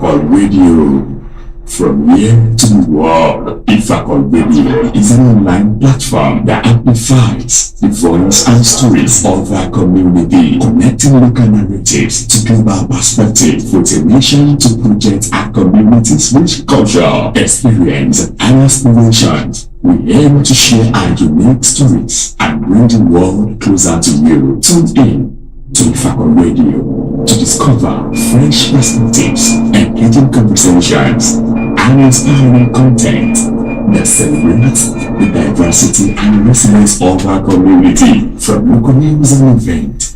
Ifako Radio. From here to the world, Ifako Radio is an online platform that amplifies the voice and stories of our community, connecting local narratives to global perspective with a mission to project our community's rich culture, experience, and aspirations. We aim to share our unique stories and bring the world closer to you. Tune in to Ifako Radio to discover fresh perspectives, engaging conversations, and inspiring content that celebrates the diversity and resilience of our community. From local news and events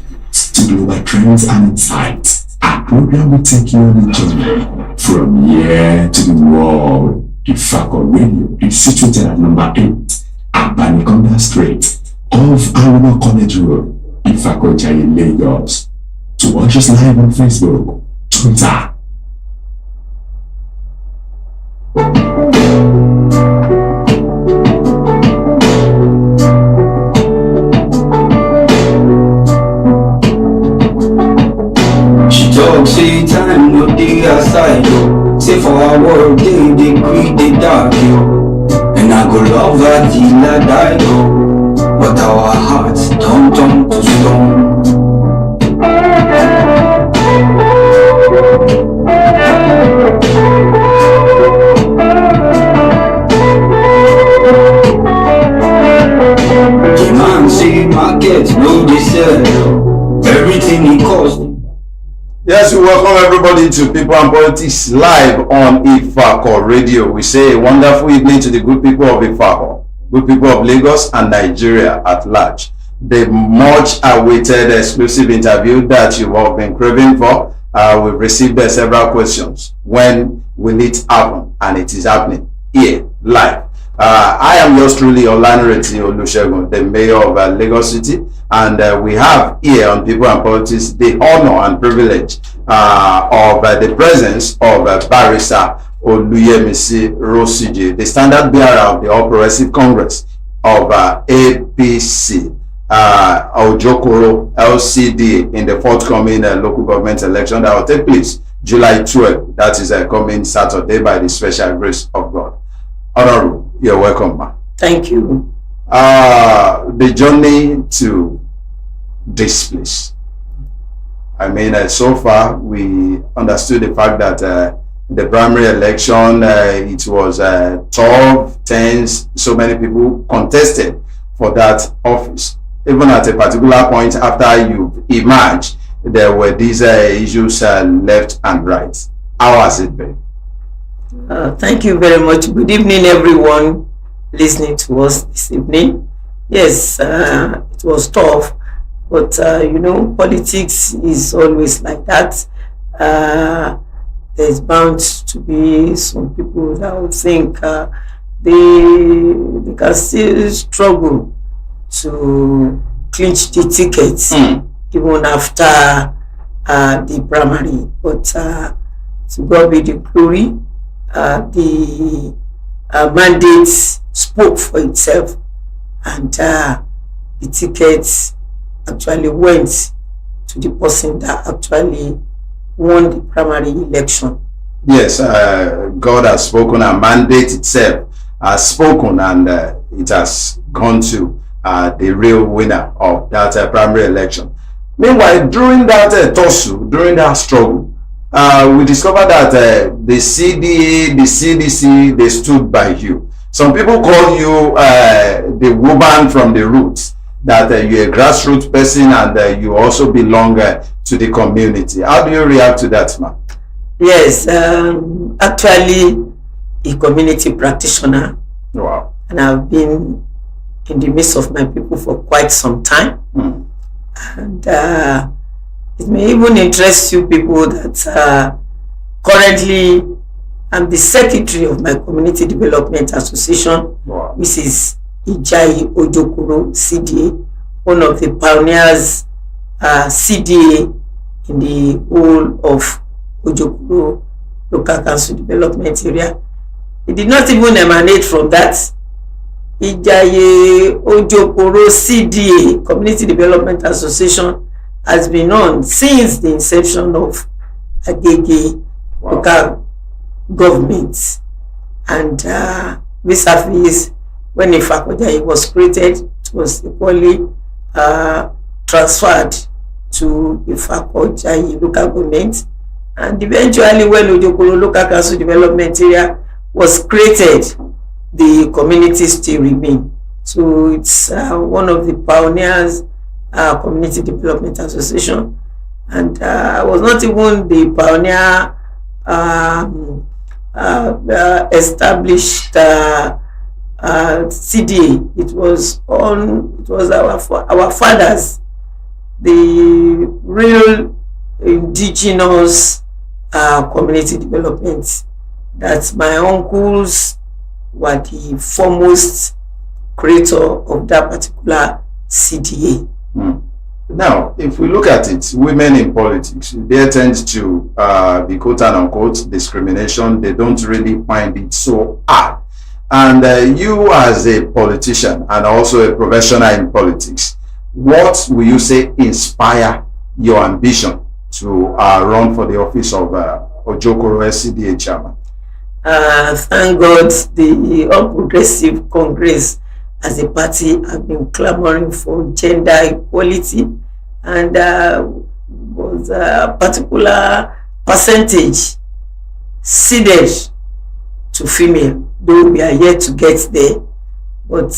to global trends and insights, our program will take you on a journey from here to the world. Ifako Radio is situated at number 8 Abanikonda Street off Aruna College Road, Ifako Jai, Lagos. To watch us live on Facebook, Twitter. She talks, say time no dey aside, yo. Say for our world, they creed, they dark, yo. And I go love her till I die, yo. But our hearts don't turn to stone. The man say market no dey sell, everything he cost. Yes, we welcome everybody to People and Politics live on Ifako Radio. We say a wonderful evening to the good people of Ifako, good people of Lagos and Nigeria at large. The much awaited exclusive interview that you've all been craving for, we've received several questions. When will it happen? And it is happening here, live. I am yours truly, Olanireti Olusegun, the mayor of Lagos City, and we have here on People and Politics the honor and privilege of the presence of Barrister Oluyemisi Rosije, the standard bearer of the All Progressive Congress of APC, Ojokoro LCD, in the forthcoming local government election that will take place July 12. That is coming Saturday by the special grace of God. Honorable, you're welcome, ma. Thank you. The journey to this place. I mean, so far we understood the fact that the primary election, it was 12, 10, so many people contested for that office. Even at a particular point after you emerged, there were these issues left and right. How has it been? Thank you very much. Good evening, everyone listening to us this evening. Yes, it was tough, but you know, politics is always like that. There's bound to be some people that would think they can still struggle to clinch the tickets even after the primary. But to God be the glory. The mandate spoke for itself, and the tickets actually went to the person that actually won the primary election. Yes, God has spoken, and mandate itself has spoken, and it has gone to the real winner of that primary election. Meanwhile, during that tussle, during that struggle, we discovered that the CDA, the CDC, they stood by you. Some people call you the woman from the roots, that you're a grassroots person and you also belong to the community. How do you react to that, ma'am? Yes, actually a community practitioner. Wow. And I've been in the midst of my people for quite some time. And it may even interest you people that currently I'm the secretary of my Community Development Association, Wow. Mrs. Ijai Ojokoro CDA, one of the pioneers CDA in the whole of Ojokoro Local Council Development Area. It did not even emanate from that. Ijai Ojokoro CDA, Community Development Association, has been on since the inception of Agege Local government. And vis-a-vis when Ifako was created, it was equally transferred to Ifako local government. And eventually when Ojokoro Local Council Development Area was created, the community still remain. So it's one of the pioneers community development association, and I was not even the pioneer established CDA. It was our fathers, the real indigenous community development. That my uncles were the foremost creator of that particular CDA. Now, if we look at it, women in politics, there tends to be quote unquote discrimination. They don't really find it so hard. And you as a politician and also a professional in politics, what will you say inspire your ambition to run for the office of Ojokoro CDA chairman? Thank God the All Progressive Congress as a party have been clamoring for gender equality, and was a particular percentage ceded to female, though we are yet to get there. But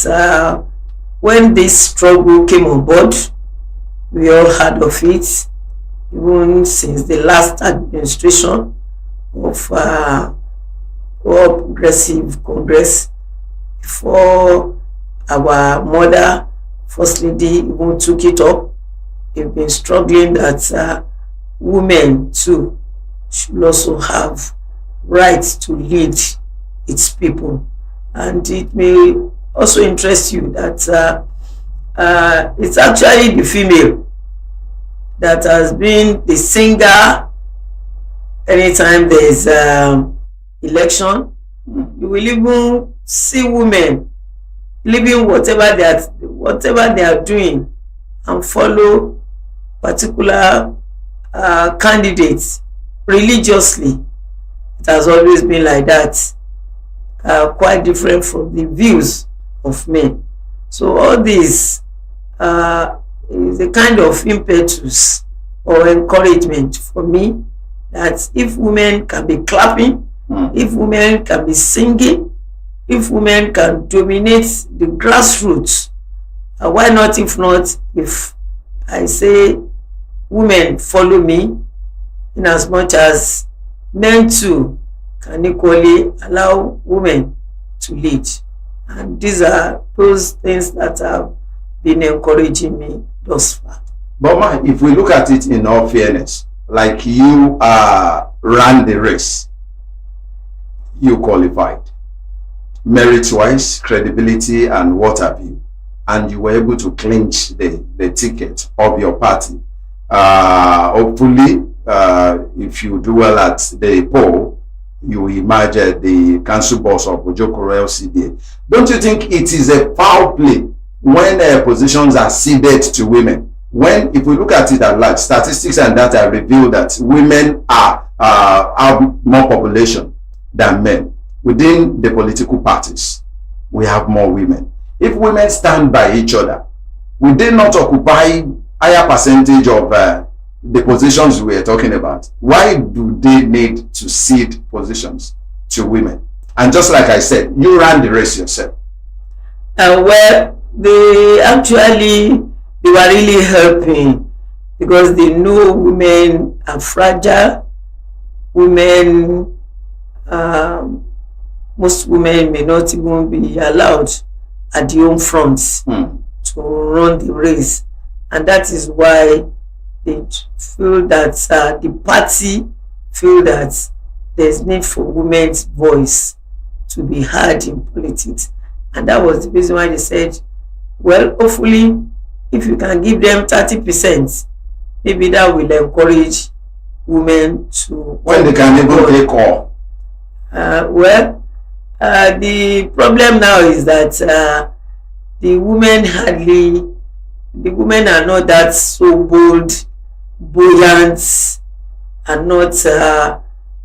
when this struggle came on board, we all heard of it, even since the last administration of All Progressive Congress, before our mother, First Lady, even took it up. They've been struggling that women too should also have rights to lead its people. And it may also interest you that it's actually the female that has been the singer anytime there is election. You will even see women leaving whatever they are doing and follow particular candidates religiously. It has always been like that, quite different from the views of men. So all this is a kind of impetus or encouragement for me that if women can be clapping, if women can be singing, if women can dominate the grassroots, why not? If not, if I say women follow me, in as much as men too can equally allow women to lead. And these are those things that have been encouraging me thus far. But ma, if we look at it in all fairness, like you ran the race, you qualified, merit-wise, credibility, and what have you, and you were able to clinch the ticket of your party. Hopefully, if you do well at the poll, you will emerge the council boss of Ojokoro LCDA. Don't you think it is a foul play when positions are ceded to women? When, if we look at it at large, statistics and data reveal that women have more population than men. Within the political parties, we have more women. If women stand by each other, will they not occupy higher percentage of the positions we are talking about? Why do they need to cede positions to women? And just like I said, you ran the race yourself. Well, they were really helping, because they know women are fragile. Women, most women may not even be allowed at the home front to run the race. And that is why they feel that the party feel that there's need for women's voice to be heard in politics. And that was the reason why they said, well, hopefully, if you can give them 30%, maybe that will encourage women to... When they can even take all. Well, the problem now is that the women are not that so bold, buoyant, and not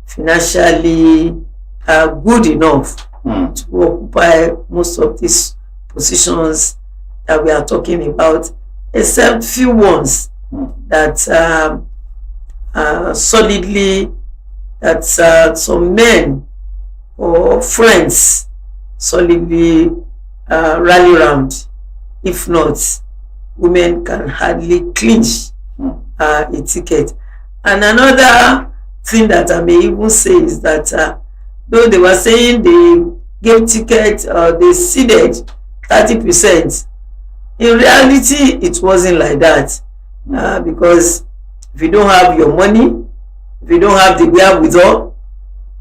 financially good enough to occupy most of these positions that we are talking about, except few ones that solidly, that some men or friends solidly rally round. If not, women can hardly clinch a ticket. And another thing that I may even say is that though they were saying they gave tickets, they ceded 30%, in reality it wasn't like that, because if you don't have your money, if you don't have the wherewithal,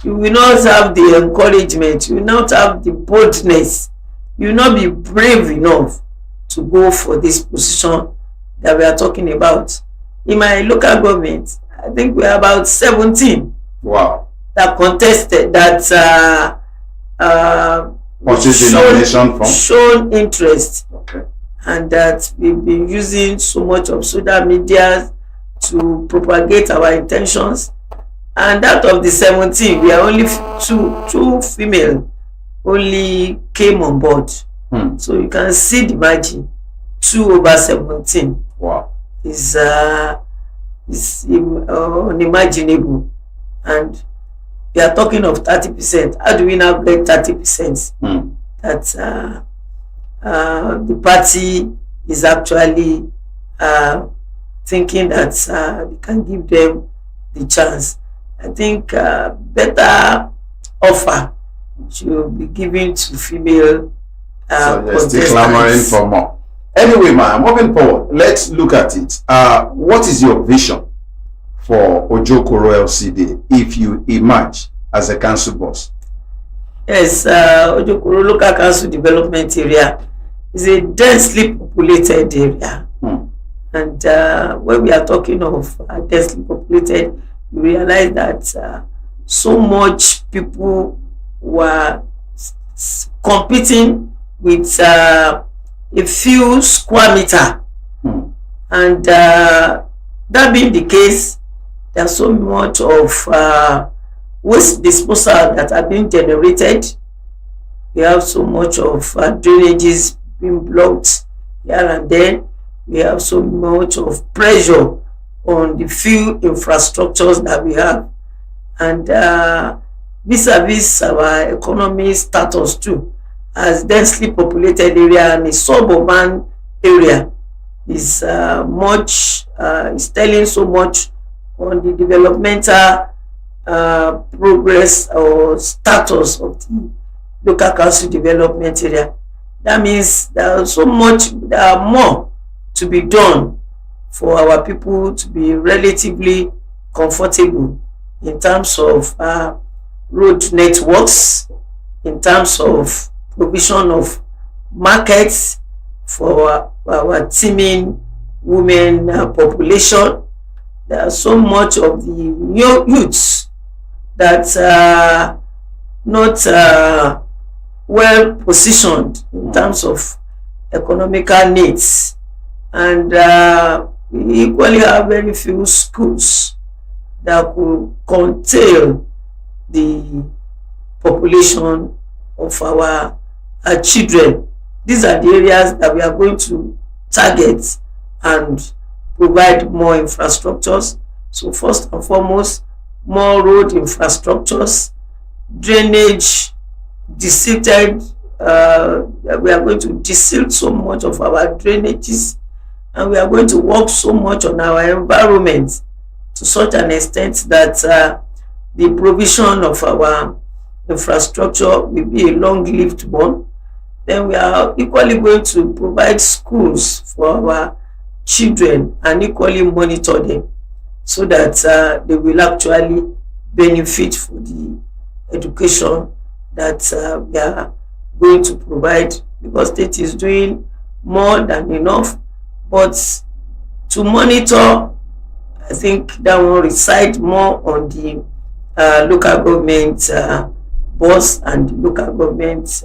you will not have the encouragement, you will not have the boldness, you will not be brave enough to go for this position that we are talking about. In my local government, I think we are about 17 that contested, that what is the nomination from? Shown interest. And that we've been using so much of social media to propagate our intentions. And out of the 17, we are only two female only came on board. So you can see the margin, 2/17. Is unimaginable. And we are talking of 30%. How do we now get 30%? That the party is actually thinking that we can give them the chance. I think better offer should be given to female so they're still clamoring for more. Anyway, man, moving forward, let's look at it. What is your vision for Ojokoro LCD if you emerge as a council boss? Yes, Ojokoro Local Council Development Area is a densely populated area. And when we are talking of densely populated, you realize that so much people were competing with a few square meter. And that being the case, there's so much of waste disposal that are being generated. We have so much of drainages being blocked here and there. We have so much of pressure on the few infrastructures that we have. And vis-a-vis our economy status too, as densely populated area and a suburban area is is telling so much on the developmental progress or status of the local council development area. That means there are more to be done for our people to be relatively comfortable in terms of road networks, in terms of provision of markets for our teeming women population. There are so much of the youths that are not well positioned in terms of economical needs, and we equally have very few schools that could contain the population of our children. These are the areas that we are going to target and provide more infrastructures. So first and foremost, more road infrastructures, drainage, desilted. We are going to desilt so much of our drainages, and we are going to work so much on our environment to such an extent that the provision of our infrastructure will be a long-lived one. Then we are equally going to provide schools for our children and equally monitor them so that they will actually benefit from the education that we are going to provide, because state is doing more than enough. But to monitor, I think that will reside more on the local government boss and the local government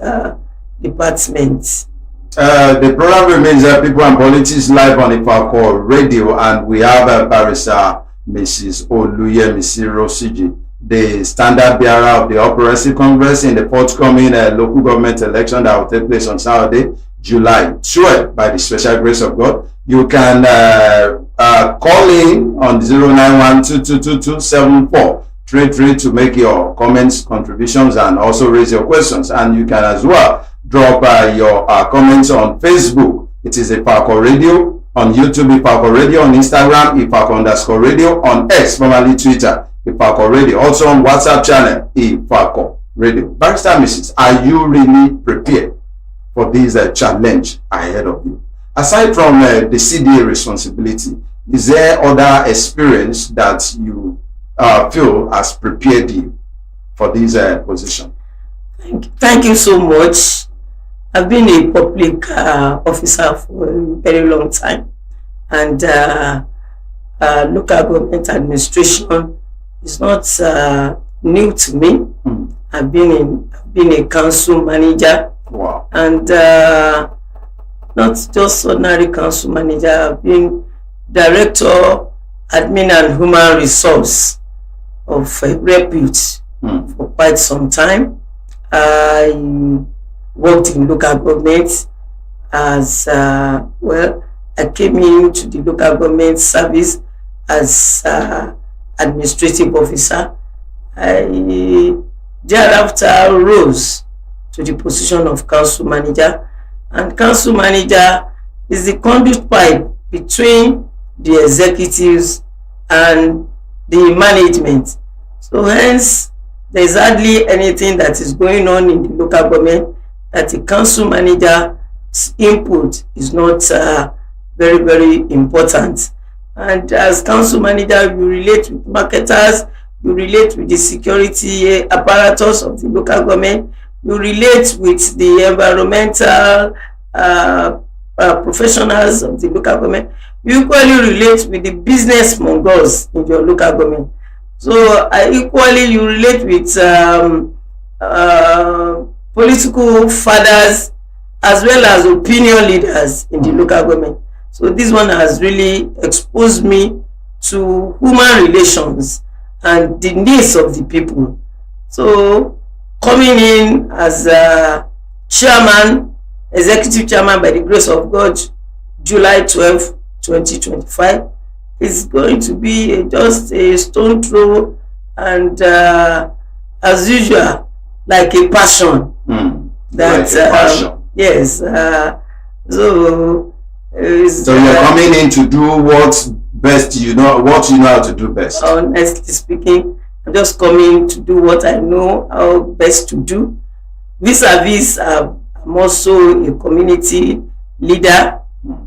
departments. The program remains People and Politics live on Ifako Radio, and we have Barrister Mrs. Oluyemisi Rosiji the standard bearer of the Operative Congress in the forthcoming local government election that will take place on Saturday, July 12th, by the special grace of God. You can call in on 09122227433 to make your comments, contributions, and also raise your questions. And you can as well drop your comments on Facebook. It is Ifako Radio. On YouTube, Ifako Radio. On Instagram, Ifako_radio. On X, formerly Twitter, Ifako Radio. Also on WhatsApp channel, Ifako Radio. Barrister Mrs., are you really prepared for this challenge ahead of you? Aside from the CDA responsibility, is there other experience that you feel has prepared you for this position? Thank you so much. I've been a public officer for a very long time, and local government administration is not new to me. I've been a council manager. Wow. And not just ordinary council manager. I've been director, admin and human resource of repute for quite some time. I worked in local government as well. I came into the local government service as administrative officer. I thereafter rose to the position of council manager, and council manager is the conduit pipe between the executives and the management. So hence, there is hardly anything that is going on in the local government that the council manager's input is not very, very important. And as council manager, you relate with marketers, you relate with the security apparatus of the local government, you relate with the environmental professionals of the local government, you equally relate with the business mongols in your local government. So equally you relate with political fathers as well as opinion leaders in the local government. So this one has really exposed me to human relations and the needs of the people. So coming in as a chairman, executive chairman by the grace of God, July 12, 2025, is going to be just a stone throw, and as usual, like a passion. That like a passion. Yes. So you're coming in to do what's best. You know what you know how to do best. Honestly speaking, I'm just coming to do what I know how best to do. Vis-a-vis, I'm also a community leader.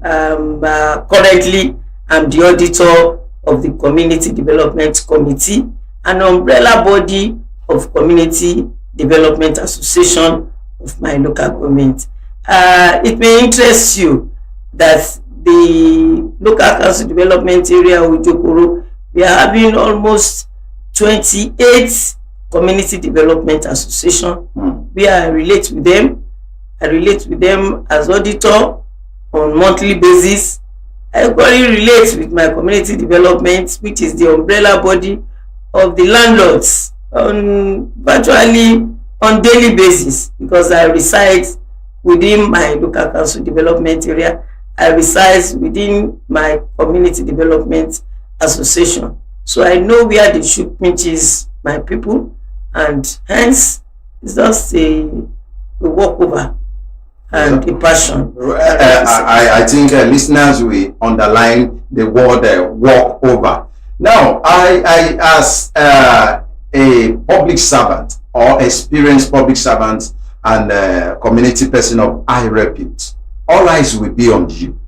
Currently, I'm the auditor of the Community Development Committee, an umbrella body of Community Development Association of my local government. It may interest you that the local council development area of Ojokoro, we are having almost 28 community development association where I relate with them. I relate with them as auditor on monthly basis. I equally relate with my community development, which is the umbrella body of the landlords, on virtually on daily basis, because I reside within my local council development area. I reside within my community development association. So I know where the shoe pinches my people, and hence it's just a walkover and a passion. I think listeners will underline the word walkover. Now, I as a public servant or experienced public servant and community person of high repute, all eyes will be on you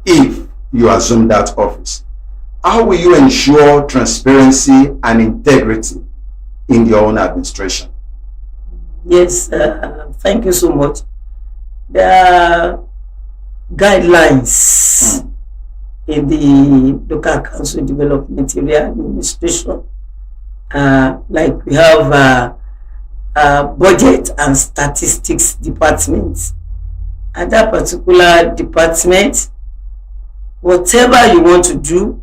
if you assume that office. How will you ensure transparency and integrity in your own administration? Yes, thank you so much. There are guidelines in the local council development area administration. Like we have budget and statistics department. At that particular department, whatever you want to do,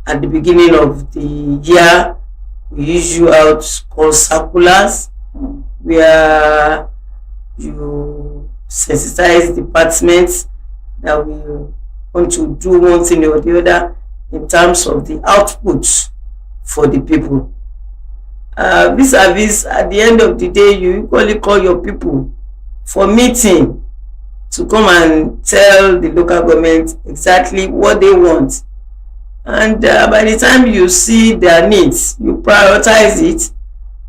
at the beginning of the year, we issue out called circulars where you sensitize departments that we want to do one thing or the other in terms of the outputs for the people. Vis-a-vis, at the end of the day, you equally call your people for meeting to come and tell the local government exactly what they want. And by the time you see their needs, you prioritize it,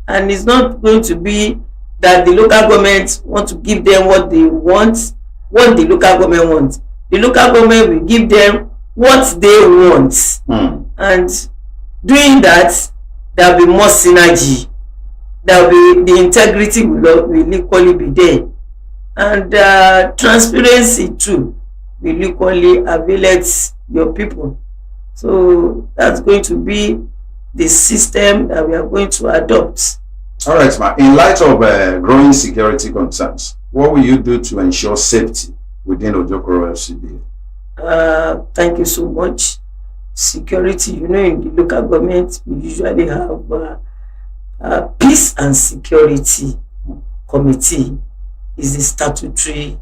and it's not going to be that the local government want to give them what they want, what the local government wants. The local government will give them what they want. And doing that, there will be more synergy. There will be, the integrity will equally be there. And transparency too will equally avail your people. So that's going to be the system that we are going to adopt. All right, ma. In light of growing security concerns, what will you do to ensure safety within Ojokoro FCDA? Thank you so much. Security, in the local government, we usually have Peace and Security Committee. Is a statutory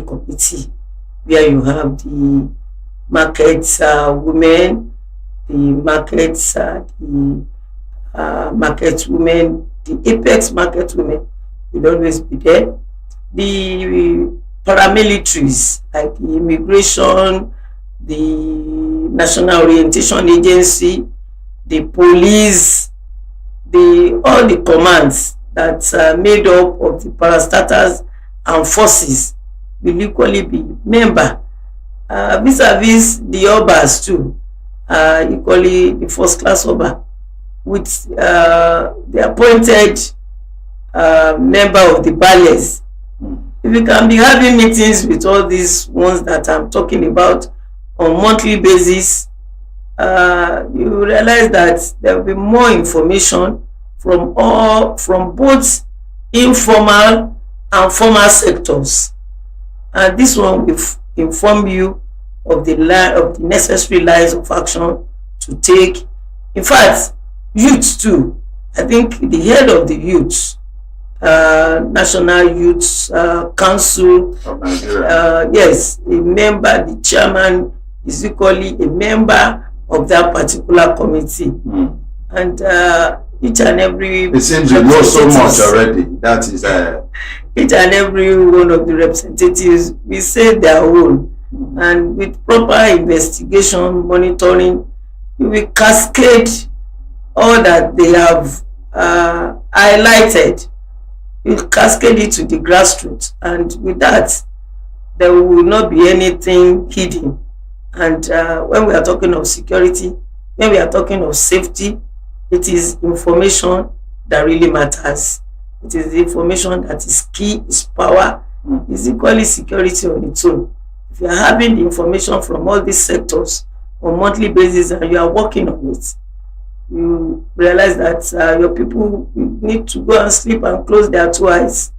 committee where you have the market women, the market women, the apex market women will always be there. The paramilitaries like the immigration, the National Orientation Agency, the police, all the commands that are made up of the parastatals and forces will equally be member. Vis-a-vis the obas too, equally the first class oba, with the appointed member of the ballets. If you can be having meetings with all these ones that I'm talking about on monthly basis, you realize that there will be more information from both informal and formal sectors, and this one will inform you of the necessary lines of action to take. In fact, youth too. I think the head of the youth, National Youth Council Of Nigeria. Yes, a member, the chairman is equally a member of that particular committee. And each and every, it seems you know so much already. That is each and every one of the representatives will say their own, and with proper investigation, monitoring, we will cascade all that they have highlighted. We'll cascade it to the grassroots, and with that, there will not be anything hidden. And when we are talking of security, when we are talking of safety, it is information that really matters. It is the information that is key, is power, is equally security on its own. If you are having the information from all these sectors on a monthly basis and you are working on it, you realize that your people need to go and sleep and close their two eyes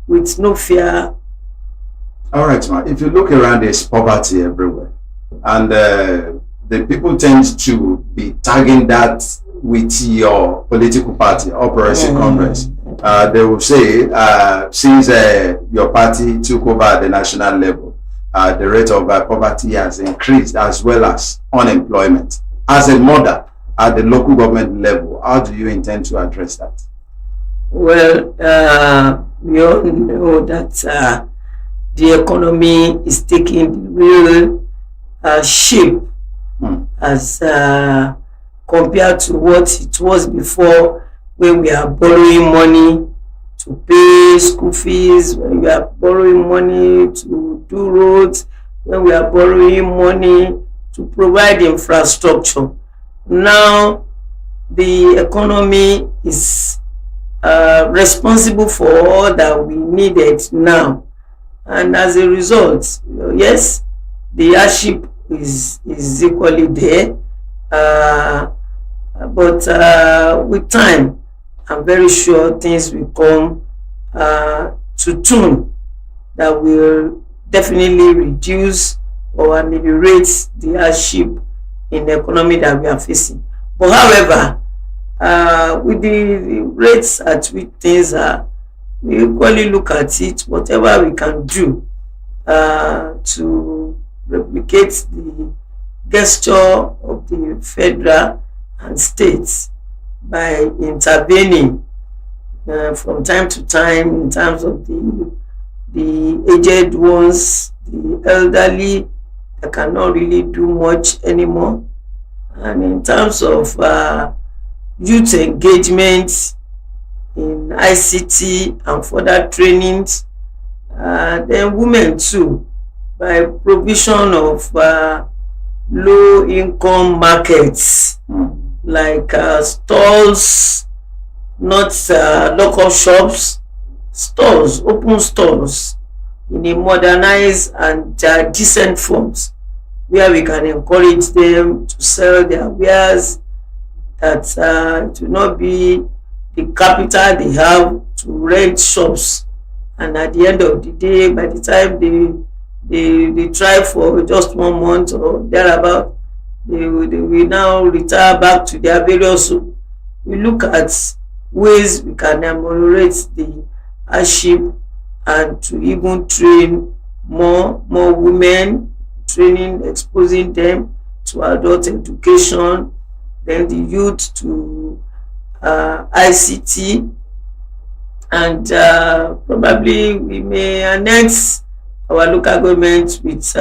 with no fear. all right, ma. If you look around, there's poverty everywhere, and the people tend to be tagging that with your political party or progressive congress. They will say, since your party took over at the national level, the rate of poverty has increased, as well as unemployment. As a mother at the local government level, how do you intend to address that? Well, we all know that the economy is taking real shape as compared to what it was before, when we are borrowing money to pay school fees, when we are borrowing money to do roads, when we are borrowing money to provide infrastructure. Now the economy is responsible for all that we needed now, and as a result, yes, the hardship is equally there, but with time, I'm very sure things will come to tune that will definitely reduce or ameliorate the hardship in the economy that we are facing. But however, with the rates at which things are, we equally look at it, whatever we can do to replicate the gesture of the federal and states by intervening from time to time in terms of the aged ones, the elderly that cannot really do much anymore, and in terms of youth engagement in ICT and further trainings, then women too, by provision of low income markets like stalls, not local shops, stores, open stores in a modernized and decent forms, where we can encourage them to sell their wares, that it will not be the capital they have to rent shops, and at the end of the day, by the time they try for just 1 month or thereabout, they will now retire back to their various. We look at ways we can ameliorate the hardship and to even train more women, training, exposing them to adult education, then the youth to ICT, and probably we may annex our local government with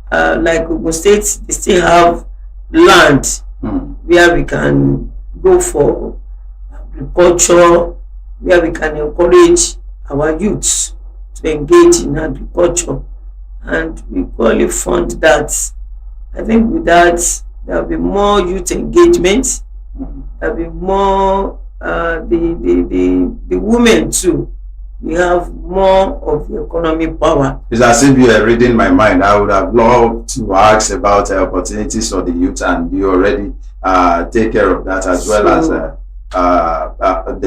like Ogun State. They still have land where we can go for agriculture, where we can encourage our youths to engage in agriculture, and we equally fund that. I think with that there will be more youth engagement, there will be more the women too. We have more of the economic power. It's as if you are reading my mind. I would have loved to ask about opportunities for the youth, and you already take care of that, as well as the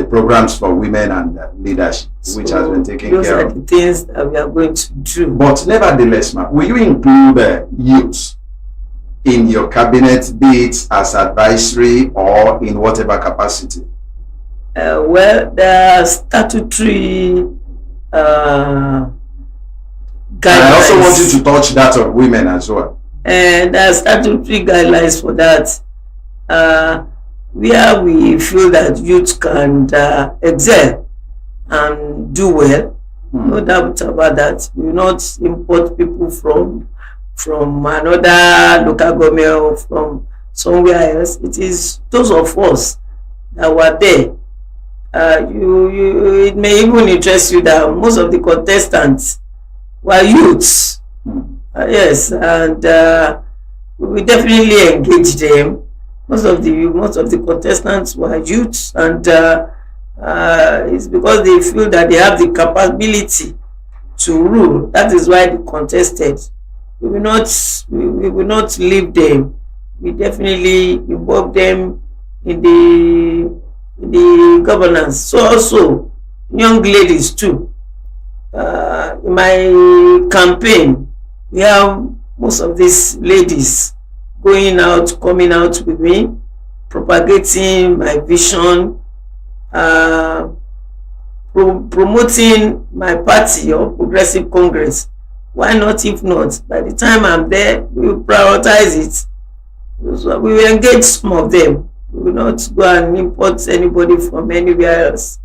programs for women and leadership, which has been taken care of. Those are the things that we are going to do. But nevertheless, ma'am, will you include youth in your cabinet, be it as advisory or in whatever capacity? Well, there are statutory guidelines. I also want you to touch that of women as well. And there are statutory guidelines for that, where we feel that youth can excel and do well. No doubt about that. We will not import people from another local government or from somewhere else. It is those of us that were there. It may even interest you that most of the contestants were youths. Yes, and we definitely engage them. Most of the contestants were youths, and it's because they feel that they have the capability to rule. That is why they contested. We will not leave them. We definitely involve them in the governance. So also young ladies too. In my campaign, we have most of these ladies coming out with me, propagating my vision, promoting my party or Progressive Congress. Why not? If not, by the time I'm there, we will prioritize it. So we will engage some of them. We will not go and import anybody from anywhere else.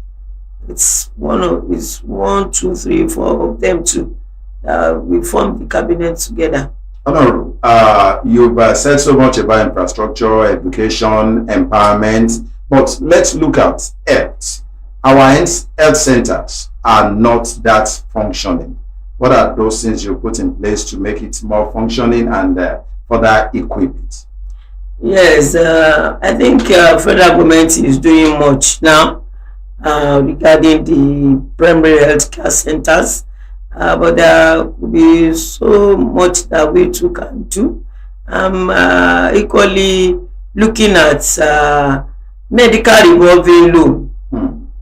It's 1, 2, 3, 4 of them too. We form the cabinet together. Honorable, you've said so much about infrastructure, education, empowerment, but let's look at health. Our health centers are not that functioning. What are those things you put in place to make it more functioning and further equip it? Yes, I think federal government is doing much now regarding the primary health care centers, but there could be so much that we too can do. I'm equally looking at medical revolving loan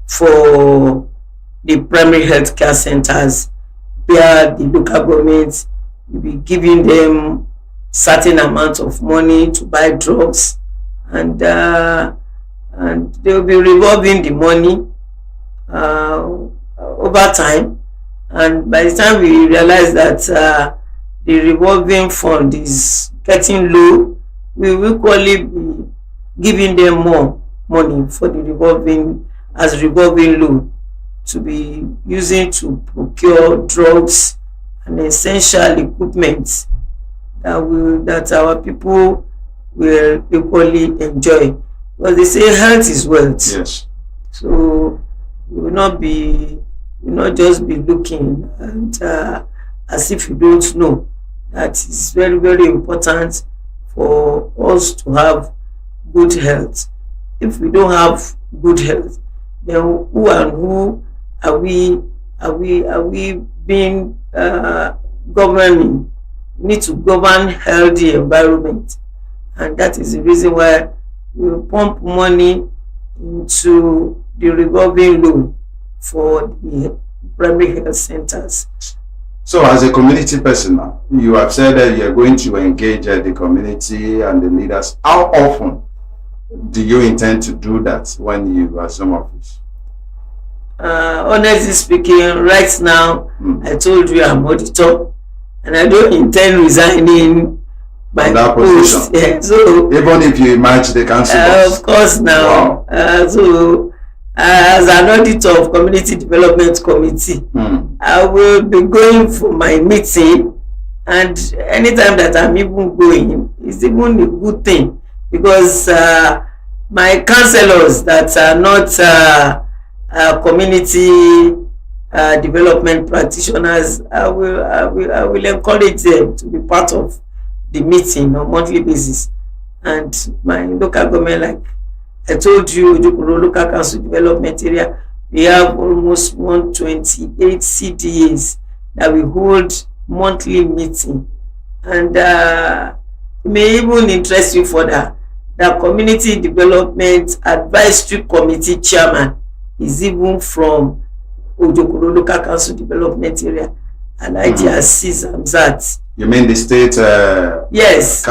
for the primary health care centers, where the local government You'll be giving them certain amount of money to buy drugs, and they'll be revolving the money over time. And by the time we realize that the revolving fund is getting low, we will equally be giving them more money for the revolving loan to be using to procure drugs and essential equipment that our people will equally enjoy, because they say health is wealth. Yes. So we will not just be looking and as if you don't know that it's very, very important for us to have good health. If we don't have good health, then who and who are we being governing? We need to govern healthy environment, and that is the reason why we pump money into the revolving loan for the primary health centers. So as a community person now, you have said that you are going to engage the community and the leaders. How often do you intend to do that when you assume office? Honestly speaking, right now, I told you I'm auditor, and I don't intend resigning my post. Yeah, so even if you emerge the council, of course now. Wow. So as an auditor of Community Development Committee, I will be going for my meeting, and anytime that I'm even going, it's even a good thing, because my councillors that are not community development practitioners, I will encourage them to be part of the meeting on a monthly basis. And my local government, like I told you, Ojokoro Local Council Development Area, we have almost 128 CDAs that we hold monthly meeting. And it may even interest you further, the Community Development Advisory Committee Chairman is even from Ojokoro Local Council Development Area, and Aziz Hamzat. You mean the state? Yes,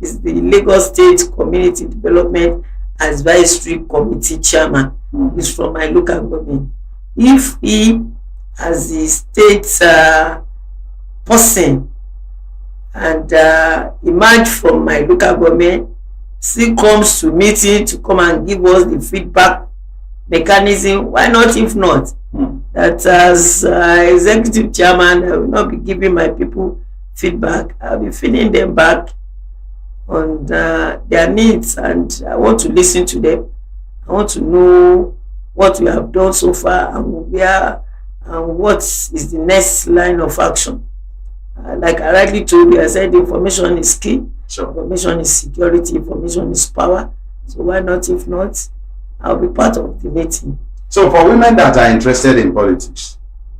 it's the Lagos State Community Development Advisory Committee Chairman. Is from my local government. If he, as the state person, and emerge from my local government, still comes to meeting to come and give us the feedback mechanism, why not? If not, that as executive chairman, I will not be giving my people feedback. I'll be feeding them back on their needs, and I want to listen to them. I want to know what we have done so far and where and what is the next line of action. Like I rightly told you, I said information is key. Sure. Information is security. Information is power. So why not? If not, I'll be part of the meeting. So for women that are interested in politics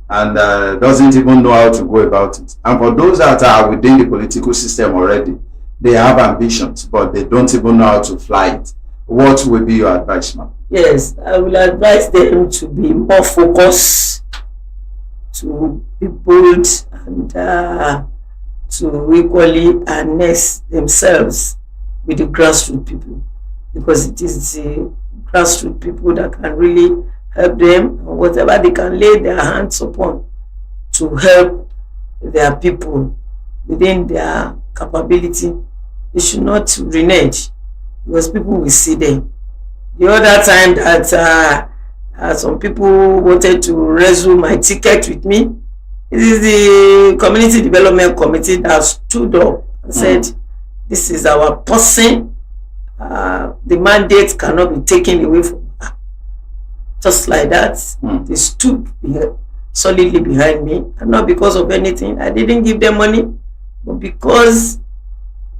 and doesn't even know how to go about it, and for those that are within the political system already, they have ambitions, but they don't even know how to fly it, what will be your advice, ma'am? Yes, I will advise them to be more focused, to be bold, and to equally harness themselves with the grassroots people, because it is the grassroots people that can really help them, and whatever they can lay their hands upon to help their people within their capability. They should not renege, because people will see them. The other time that some people wanted to resume my ticket with me, it is the Community Development Committee that stood up and said, this is our person. The mandate cannot be taken away from her. Just like that, they stood solidly behind me, and not because of anything. I didn't give them money, but because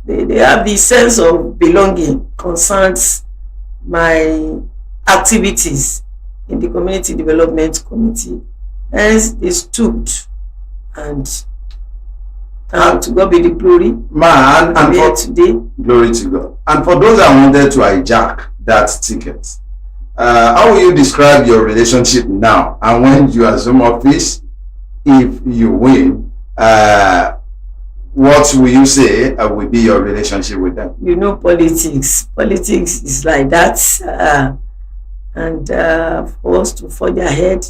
they have the sense of belonging concerns my activities in the Community Development Committee. Hence, they stood, and to God be the glory. Man, and for today, glory to God. And for those that wanted to hijack that ticket, how will you describe your relationship now? And when you assume office, if you win, what will you say will be your relationship with them? You know, politics is like that, and for us to forge ahead,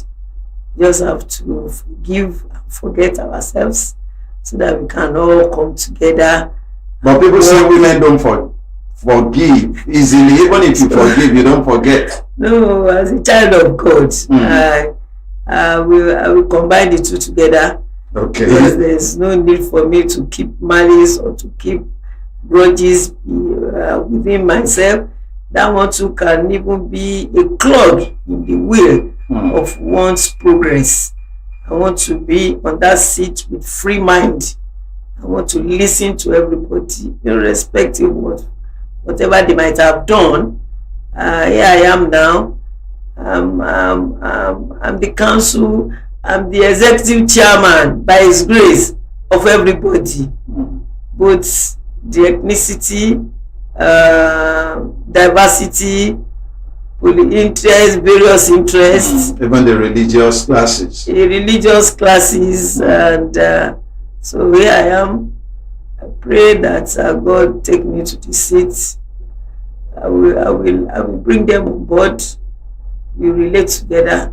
we just have to forgive and forget ourselves so that we can all come together. But people say women don't forgive easily. Even if you forgive, you don't forget. No, as a child of God, I will combine the two together. Okay. Because there's no need for me to keep malice or to keep grudges within myself. That one too can even be a clog in the wheel of one's progress. I want to be on that seat with free mind. I want to listen to everybody, irrespective of whatever they might have done. Here I am now. I'm the council. I'm the executive chairman by His grace of everybody. Both the ethnicity, diversity, interest, various interests. Even the religious classes. The religious classes, and so here I am. I pray that God take me to the seat. I will bring them on board. We relate together.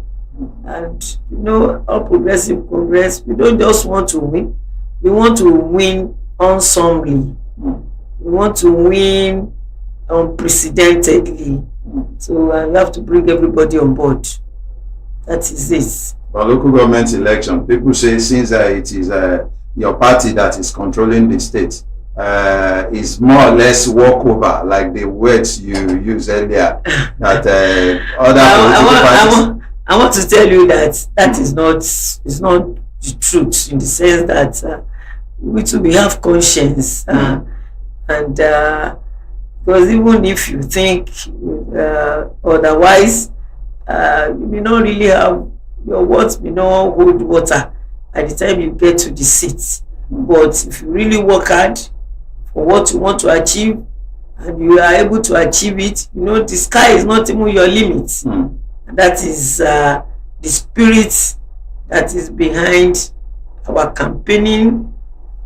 And you know, all Progressive Congress, we don't just want to win. We want to win handsomely. We want to win unprecedentedly. So you have to bring everybody on board. That is it. For local government election, people say since it is your party that is controlling the state, is more or less walkover, like the words you used earlier. That other political parties. I want to tell you that is not the truth, in the sense that we have conscience, and because even if you think otherwise, you may not really have, your words may not hold water at the time you get to the seat. But if you really work hard for what you want to achieve and you are able to achieve it, you know, the sky is not even your limit. That is the spirit that is behind our campaigning.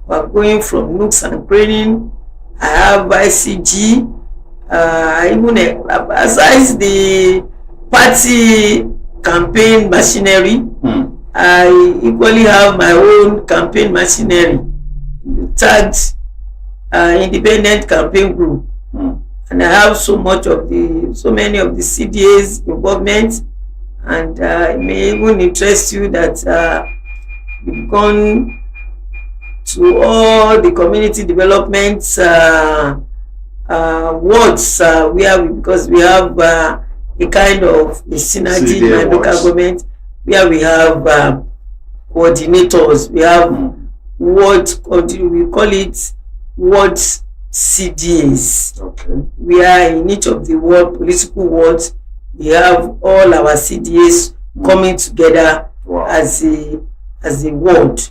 We are going from nooks and crannies. I have ICG. Even besides the party campaign machinery, I equally have my own campaign machinery, the tagged independent campaign group. And I have so many of the CDA's involvement, and it may even interest you that we've gone to all the community development wards because we have a kind of a synergy in my local government where we have coordinators. We have we call it ward CDAs. Okay. We are in each of the political wards. We have all our CDAs coming together as a ward,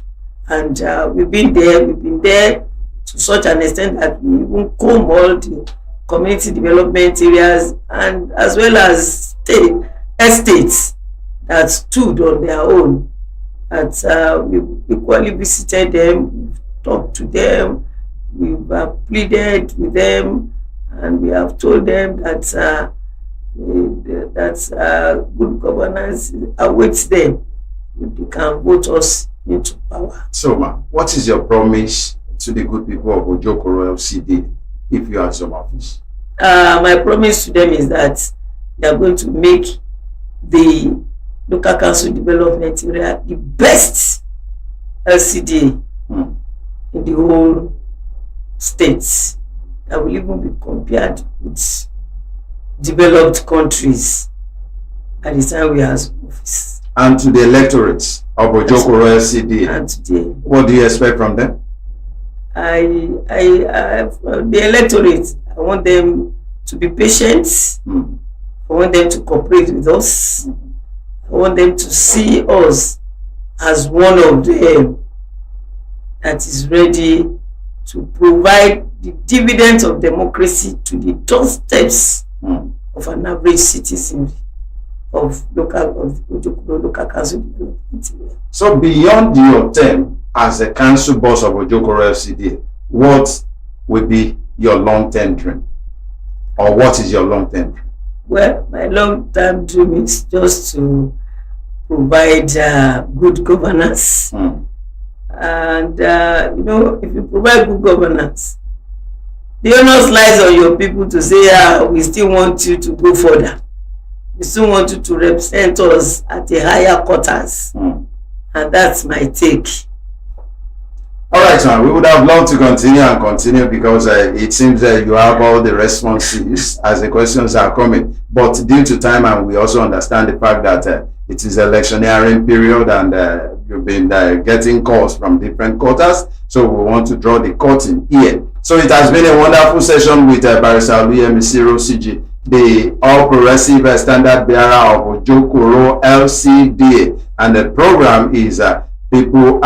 and we've been there to such an extent that we even comb all the community development areas, and as well as estates that stood on their own. That we equally visited them, we've talked to them, we've pleaded with them, and we have told them that good governance awaits them if they can vote us into power. So, ma, what is your promise to the good people of Ojokoro LCD if you are some office? My promise to them is that they are going to make the local council development area the best LCD in the whole state, that will even be compared with developed countries at the time we have office. And to the electorates of Ojokoro LCD, and today, what do you expect from them? The electorate, I want them to be patient. I want them to cooperate with us. I want them to see us as one of them that is ready to provide the dividends of democracy to the doorsteps of an average citizen of Ojokoro local council development area. So beyond your term as a council boss of Ojokoro FCDA, what will be your long-term dream? Or what is your long-term dream? Well, my long-term dream is just to provide good governance. And, you know, if you provide good governance, the onus lies on your people to say, we still want you to go further. We still want you to represent us at a higher quarters. And that's my take. All right, man. We would have loved to continue because it seems that you have all the responses as the questions are coming. But due to time, and we also understand the fact that it is electioneering period and you've been getting calls from different quarters. So we want to draw the curtain here. So it has been a wonderful session with Barrister Oluyemisiro CG, the All Progressive Standard Bearer of Ojokoro LCDA. And the program is People Are